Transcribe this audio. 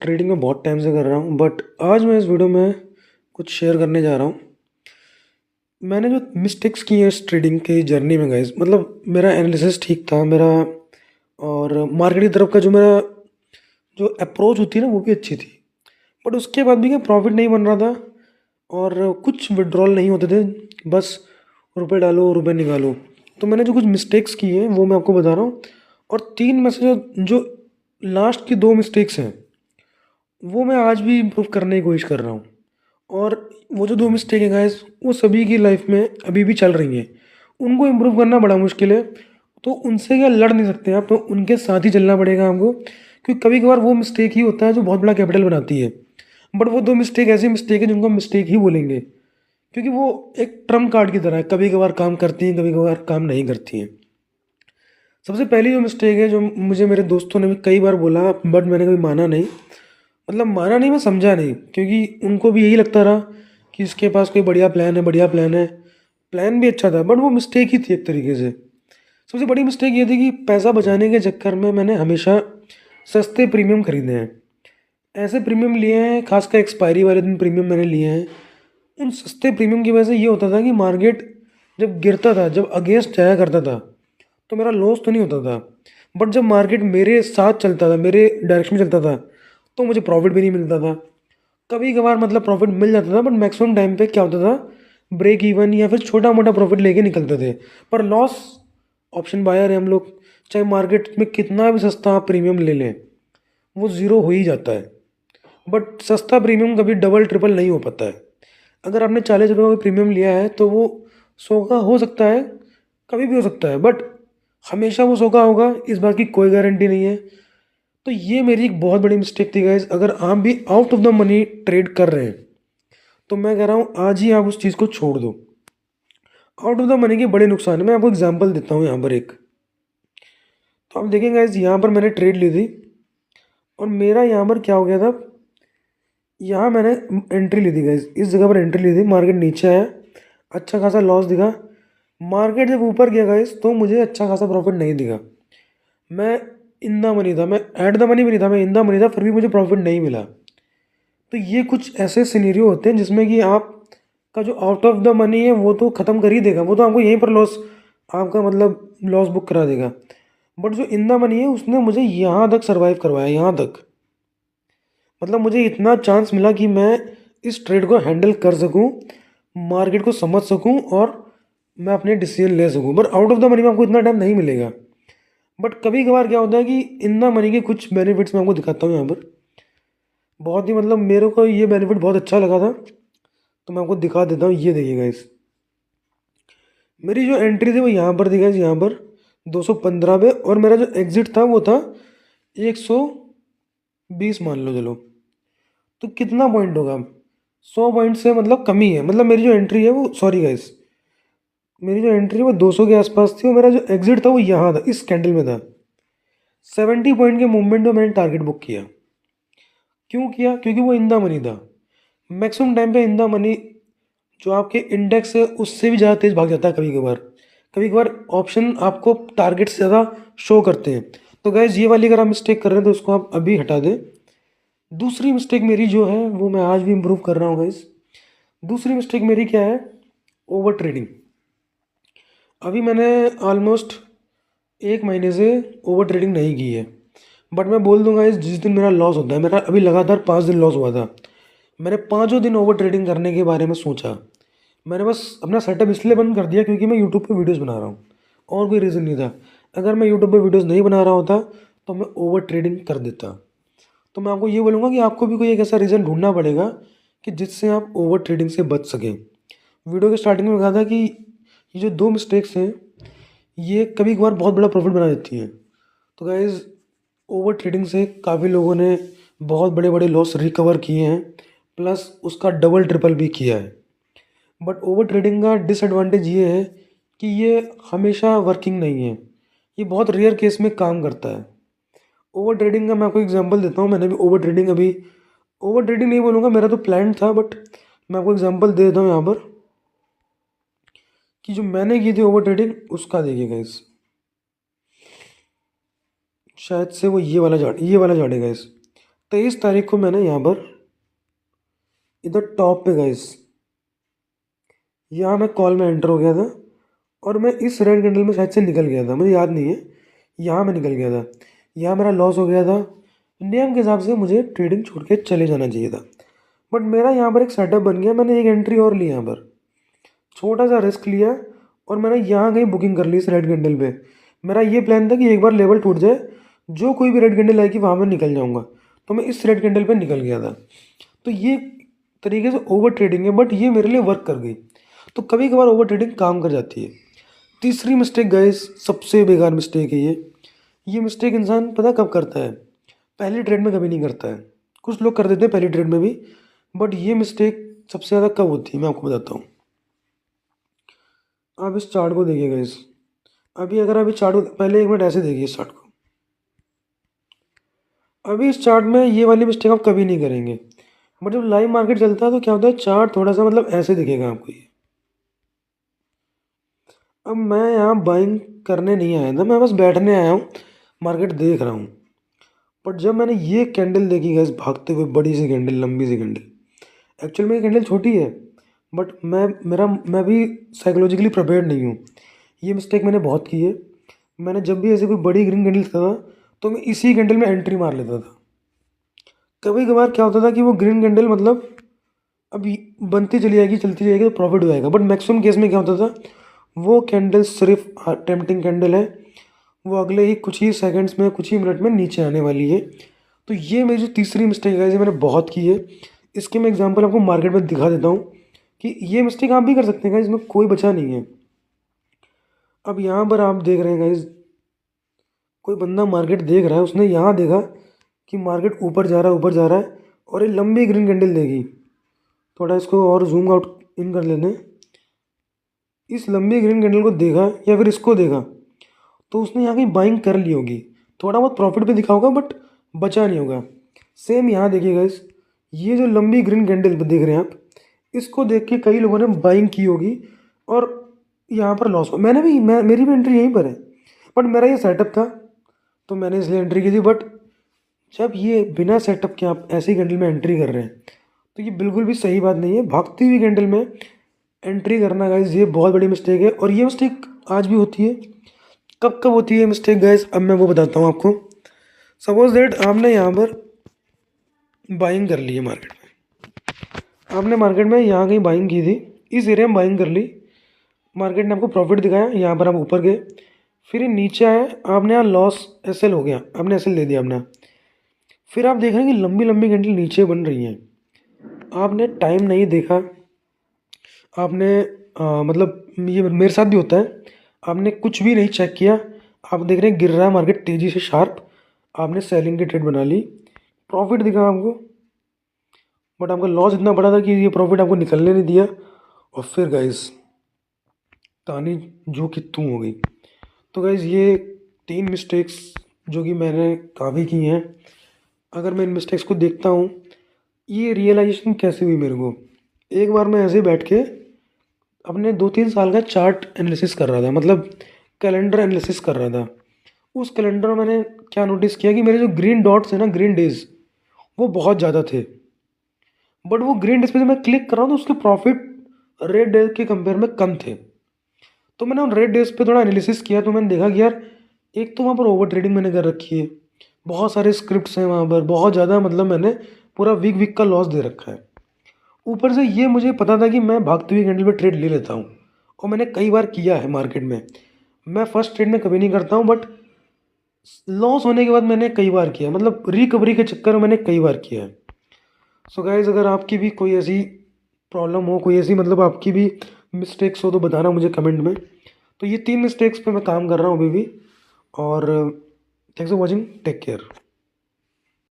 Trading में बहुत time से कर रहा हूँ, बट आज मैं इस वीडियो में कुछ शेयर करने जा रहा हूँ। मैंने जो मिस्टेक्स की हैं इस ट्रेडिंग की जर्नी में गाइस, मतलब मेरा एनालिसिस ठीक था मेरा, और मार्केट की तरफ का जो मेरा जो अप्रोच होती है ना वो भी अच्छी थी। बट उसके बाद भी क्या प्रॉफिट नहीं बन रहा था, और कुछ विड्रॉल नहीं होते थे। बस रुपए डालो रुपए निकालो। तो मैंने जो कुछ मिस्टेक्स की हैं वो मैं आपको बता रहा हूँ। और तीन में से जो जो लास्ट की दो मिस्टेक्स हैं वो मैं आज भी इम्प्रूव करने की कोशिश कर रहा हूँ। और वो जो दो मिस्टेक है गाइस वो सभी की लाइफ में अभी भी चल रही हैं। उनको इम्प्रूव करना बड़ा मुश्किल है। तो उनसे क्या लड़ नहीं सकते आप, तो उनके साथ ही चलना पड़ेगा हमको, क्योंकि कभी कभार वो मिस्टेक ही होता है जो बहुत बड़ा कैपिटल बनाती है। बट वो दो मिस्टेक ऐसी मिस्टेक है जिनको हम मिस्टेक ही बोलेंगे, क्योंकि वो एक ट्रम्प कार्ड की तरह है, कभी कभार काम करती हैं कभी कभार काम नहीं करती हैं। सबसे पहली जो मिस्टेक है जो मुझे मेरे दोस्तों ने भी कई बार बोला, बट मैंने कभी माना नहीं। मतलब माना नहीं, मैं समझा नहीं, क्योंकि उनको भी यही लगता रहा कि इसके पास कोई बढ़िया प्लान है, बढ़िया प्लान है। प्लान भी अच्छा था, बट वो मिस्टेक ही थी एक तरीके से। सबसे बड़ी मिस्टेक ये थी कि पैसा बचाने के चक्कर में मैंने हमेशा सस्ते प्रीमियम खरीदे हैं। ऐसे प्रीमियम लिए हैं, खासकर एक्सपायरी वाले दिन प्रीमियम मैंने लिए हैं। उन सस्ते प्रीमियम की वजह से ये होता था कि मार्केट जब गिरता था, जब अगेंस्ट जाया करता था, तो मेरा लॉस तो नहीं होता था। बट जब मार्केट मेरे साथ चलता था, मेरे डायरेक्शन में चलता था, तो मुझे प्रॉफिट भी नहीं मिलता था। कभी कभार मतलब प्रॉफिट मिल जाता था, बट मैक्सिमम टाइम पे क्या होता था, ब्रेक इवन या फिर छोटा मोटा प्रॉफिट लेके निकलते थे। पर लॉस, ऑप्शन बायर है हम लोग, चाहे मार्केट में कितना भी सस्ता आप प्रीमियम ले लें, वो ज़ीरो हो ही जाता है। बट सस्ता प्रीमियम कभी डबल ट्रिपल नहीं हो पाता है। अगर आपने 40 रुपये का प्रीमियम लिया है तो वो 100 का हो सकता है, कभी भी हो सकता है, बट हमेशा वो 100 का होगा इस बात की कोई गारंटी नहीं है। तो ये मेरी एक बहुत बड़ी मिस्टेक थी गाइज। अगर आप भी out of the money trade कर रहे हैं तो मैं कह रहा हूँ आज ही आप उस चीज़ को छोड़ दो। आउट ऑफ द मनी के बड़े नुकसान है, मैं आपको एग्जांपल देता हूँ यहाँ पर एक। तो आप देखेंगे गाइज, यहाँ पर मैंने ट्रेड ली थी, और मेरा यहाँ पर क्या हो गया था, यहाँ मैंने एंट्री ली थी गाइज, इस जगह पर एंट्री ली थी, मार्केट नीचे आया, अच्छा खासा लॉस दिखा। मार्केट जब ऊपर गया गाइज तो मुझे अच्छा खासा प्रॉफिट नहीं दिखा। मैं इन द मनी था, मैं एट द मनी भी नहीं था, मैं इन द मनी था, फिर भी मुझे प्रॉफिट नहीं मिला। तो ये कुछ ऐसे सिनेरियो होते हैं जिसमें कि आप का जो आउट ऑफ द मनी है वो तो ख़त्म कर ही देगा, वो तो आपको यहीं पर लॉस, आपका मतलब लॉस बुक करा देगा। बट जो इन द मनी है उसने मुझे यहाँ तक सर्वाइव करवाया, यहाँ तक। मतलब मुझे इतना चांस मिला कि मैं इस ट्रेड को हैंडल कर सकूं, मार्केट को समझ सकूं, और मैं अपने डिसीजन ले सकूं। But out of the money में आपको इतना टाइम नहीं मिलेगा। बट कभी कभार क्या होता है कि इन द मनी के कुछ बेनिफिट्स मैं आपको दिखाता हूँ यहाँ पर। बहुत ही मतलब मेरे को ये बेनिफिट बहुत अच्छा लगा था, तो मैं आपको दिखा देता हूँ। ये देखिए गाइस, मेरी जो एंट्री थी वो यहाँ पर थी गाइस, यहाँ पर 215 पे, और मेरा जो एग्जिट था वो था 120 मान लो चलो। तो कितना पॉइंट होगा, 100 पॉइंट से मतलब कमी है। मतलब मेरी जो एंट्री है वो, सॉरी गाइस, मेरी जो एंट्री है वो 200 के आसपास थी, और मेरा जो एग्जिट था वो यहाँ था, इस कैंडल में था। 70 पॉइंट के मूवमेंट में मैंने टारगेट बुक किया। क्यों किया? क्योंकि वो इन द मनी था। मैक्सिमम टाइम पे इन द मनी जो आपके इंडेक्स है उससे भी ज़्यादा तेज़ भाग जाता है कभी कभार। कभी कभार ऑप्शन आपको टारगेट से ज़्यादा शो करते हैं। तो गैस ये वाली अगर आप मिस्टेक कर रहे हैं तो उसको आप अभी हटा दें। दूसरी मिस्टेक मेरी जो है वो मैं आज भी इम्प्रूव कर रहा हूँ गैस। दूसरी मिस्टेक मेरी क्या है, ओवर ट्रेडिंग। अभी मैंने ऑलमोस्ट एक महीने से ओवर ट्रेडिंग नहीं की है। बट मैं बोल दूंगा इस जिस दिन मेरा लॉस होता है, मेरा अभी लगातार 5 दिन लॉस हुआ था, मैंने पाँचों दिन ओवर ट्रेडिंग करने के बारे में सोचा। मैंने बस अपना सेटअप इसलिए बंद कर दिया क्योंकि मैं यूट्यूब पे वीडियोस बना रहा हूँ, और कोई रीज़न नहीं था। अगर मैं यूट्यूब पे वीडियोस नहीं बना रहा होता तो मैं ओवर ट्रेडिंग कर देता। तो मैं आपको ये बोलूँगा कि आपको भी कोई एक ऐसा रीज़न ढूंढना पड़ेगा कि जिससे आप ओवर ट्रेडिंग से बच सकें। वीडियो के स्टार्टिंग में कहा था कि ये जो दो मिस्टेक्स हैं ये कभी कभार बहुत बड़ा प्रॉफिट बना देती हैं। तो गाइज़, ओवर ट्रेडिंग से काफ़ी लोगों ने बहुत बड़े बड़े लॉस रिकवर किए हैं, प्लस उसका डबल ट्रिपल भी किया है। बट ओवर ट्रेडिंग का डिसएडवांटेज ये है कि ये हमेशा वर्किंग नहीं है, ये बहुत रेयर केस में काम करता है। ओवर ट्रेडिंग का मैं आपको एग्जांपल देता हूँ। मैंने भी ओवर ट्रेडिंग, अभी ओवर ट्रेडिंग नहीं बोलूँगा, मेरा तो प्लान था, बट मैं आपको एग्जांपल दे देता हूँ यहाँ पर कि जो मैंने की थी ओवर ट्रेडिंग उसका। देखिए गाइस, शायद से वो ये वाला झाड़ है गाइस। 23 तारीख को मैंने यहाँ पर इधर टॉप पे गाइस, यहाँ मैं कॉल में एंटर हो गया था और मैं इस रेड कैंडल में शायद से निकल गया था, मुझे याद नहीं है। यहाँ मैं निकल गया था, यहाँ मेरा लॉस हो गया था। नियम के हिसाब से मुझे ट्रेडिंग छोड़ के चले जाना चाहिए था, बट मेरा यहाँ पर एक सेटअप बन गया। मैंने एक एंट्री और ली, यहाँ पर छोटा सा रिस्क लिया और मैंने यहाँ कहीं बुकिंग कर ली इस रेड कैंडल पे। मेरा ये प्लान था कि एक बार लेवल टूट जाए, जो कोई भी रेड कैंडल आएगी वहाँ मैं निकल जाऊँगा। तो मैं इस रेड कैंडल पे निकल गया था। तो ये तरीके से ओवर ट्रेडिंग है, बट ये मेरे लिए वर्क कर गई। तो कभी कभार ओवर ट्रेडिंग काम कर जाती है। तीसरी मिस्टेक गाइस, सबसे बेकार मिस्टेक है ये मिस्टेक इंसान पता कब करता है? पहली ट्रेड में कभी नहीं करता है। कुछ लोग कर देते हैं पहली ट्रेड में भी, बट ये मिस्टेक सबसे ज़्यादा कब होती है मैं आपको बताता हूँ। आप इस चार्ट को देखिए गाइस, अभी अगर आप इस चार्ट को पहले 1 मिनट ऐसे देखिए इस चार्ट को। अभी इस चार्ट में ये वाली मिस्टेक आप कभी नहीं करेंगे, बट जब लाइव मार्केट चलता है तो क्या होता है, चार्ट थोड़ा सा मतलब ऐसे दिखेगा आपको ये। अब मैं यहाँ बाइंग करने नहीं आया था, मैं बस बैठने आया हूँ, मार्केट देख रहा हूँ। बट जब मैंने ये कैंडल देखी गैस, भागते हुए बड़ी सी कैंडल, लंबी सी कैंडल, एक्चुअल में ये कैंडल छोटी है, बट मैं भी साइकोलॉजिकली प्रिपेयर्ड नहीं हूँ। ये मिस्टेक मैंने बहुत की है। मैंने जब भी ऐसे कोई बड़ी ग्रीन कैंडल था तो मैं इसी कैंडल में एंट्री मार लेता था। कभी कभार क्या होता था कि वो ग्रीन कैंडल मतलब अभी बनती चली जाएगी, चलती जाएगी तो प्रॉफिट हो जाएगा, बट मैक्सिमम केस में क्या होता था, वो कैंडल सिर्फ टेम्पटिंग कैंडल है, वो अगले ही कुछ ही सेकंड्स में, कुछ ही मिनट में नीचे आने वाली है। तो ये मेरी जो तीसरी मिस्टेक है, ये मैंने बहुत की है। इसके मैं एग्जांपल आपको मार्केट में दिखा देता हूँ कि ये मिस्टेक आप भी कर सकते हैं गाइस, इसमें कोई बचा नहीं है। अब यहाँ पर आप देख रहे हैं गाइस, कोई बंदा मार्केट देख रहा है, उसने यहाँ देखा कि मार्केट ऊपर जा रहा है, ऊपर जा रहा है, और ये लंबी ग्रीन कैंडल देगी। थोड़ा इसको और जूम आउट इन कर लेते हैं। इस लंबी ग्रीन कैंडल को देखा या फिर इसको देखा तो उसने यहाँ की बाइंग कर ली होगी, थोड़ा बहुत प्रॉफिट भी दिखा होगा बट बचा नहीं होगा। सेम यहाँ देखिएगा इस, ये जो लंबी ग्रीन कैंडल देख रहे हैं आप, इसको देख के कई लोगों ने बाइंग की होगी और यहाँ पर लॉस हो। मेरी भी एंट्री यहीं पर है, बट मेरा ये सेटअप था तो मैंने इसलिए एंट्री की थी। बट जब ये बिना सेटअप के आप ऐसी कैंडल में एंट्री कर रहे हैं तो ये बिल्कुल भी सही बात नहीं है। भागती हुई कैंडल में एंट्री करना गाइज, ये बहुत बड़ी मिस्टेक है, और ये मिस्टेक आज भी होती है। कब कब होती है मिस्टेक गाइज, अब मैं वो बताता हूँ आपको। सपोज दैट आपने यहाँ पर बाइंग कर ली है मार्केट में, आपने मार्केट में यहाँ कहीं बाइंग की थी, इस एरिया में बाइंग कर ली, मार्केट ने आपको प्रॉफिट दिखाया, यहाँ पर आप ऊपर गए, फिर ये नीचे आए, आपने यहाँ लॉस एसएल हो गया, आपने एसएल दे दिया आपने। फिर आप देख रहे हैं कि लंबी लंबी कैंडल नीचे बन रही हैं, आपने टाइम नहीं देखा, आपने मतलब ये मेरे साथ भी होता है, आपने कुछ भी नहीं चेक किया, आप देख रहे हैं गिर रहा है मार्केट तेज़ी से शार्प, आपने सेलिंग की ट्रेड बना ली, प्रॉफिट दिखा आपको, बट आपका लॉस इतना बड़ा था कि ये प्रॉफिट आपको निकलने नहीं दिया, और फिर गाइस कहानी जो कि तू हो गई। तो गाइस ये 3 मिस्टेक्स जो कि मैंने काफ़ी की हैं, अगर मैं इन मिस्टेक्स को देखता हूँ, ये रियलाइजेशन कैसे हुई मेरे को, एक बार मैं ऐसे ही बैठ के अपने 2-3 साल का चार्ट एनालिसिस कर रहा था, मतलब कैलेंडर एनालिसिस कर रहा था। उस कैलेंडर में मैंने क्या नोटिस किया कि मेरे जो ग्रीन डॉट्स हैं ना, ग्रीन डेज, वो बहुत ज़्यादा थे, बट वो ग्रीन डेज पे जब मैं क्लिक कर रहा हूँ तो उसके प्रॉफिट रेड डेज के कंपेयर में कम थे। तो मैंने उन रेड डेज पे थोड़ा एनालिसिस किया, तो मैंने देखा कि यार एक तो वहाँ पर ओवर ट्रेडिंग मैंने कर रखी है, बहुत सारे स्क्रिप्ट्स हैं वहाँ पर, बहुत ज़्यादा, मतलब मैंने पूरा वीक वीक का लॉस दे रखा है। ऊपर से ये मुझे पता था कि मैं भागती हुई कैंडल पे ट्रेड ले लेता हूँ, और मैंने कई बार किया है मार्केट में। मैं फर्स्ट ट्रेड में कभी नहीं करता हूँ, बट लॉस होने के बाद मैंने कई बार किया, मतलब रिकवरी के चक्कर में मैंने कई बार किया है। सो गाइज, अगर आपकी भी कोई ऐसी प्रॉब्लम हो, कोई ऐसी मतलब आपकी भी मिस्टेक्स हो तो बताना मुझे कमेंट में। तो ये 3 मिस्टेक्स पे मैं काम कर रहा हूँ अभी भी, और thanks for watching, take care.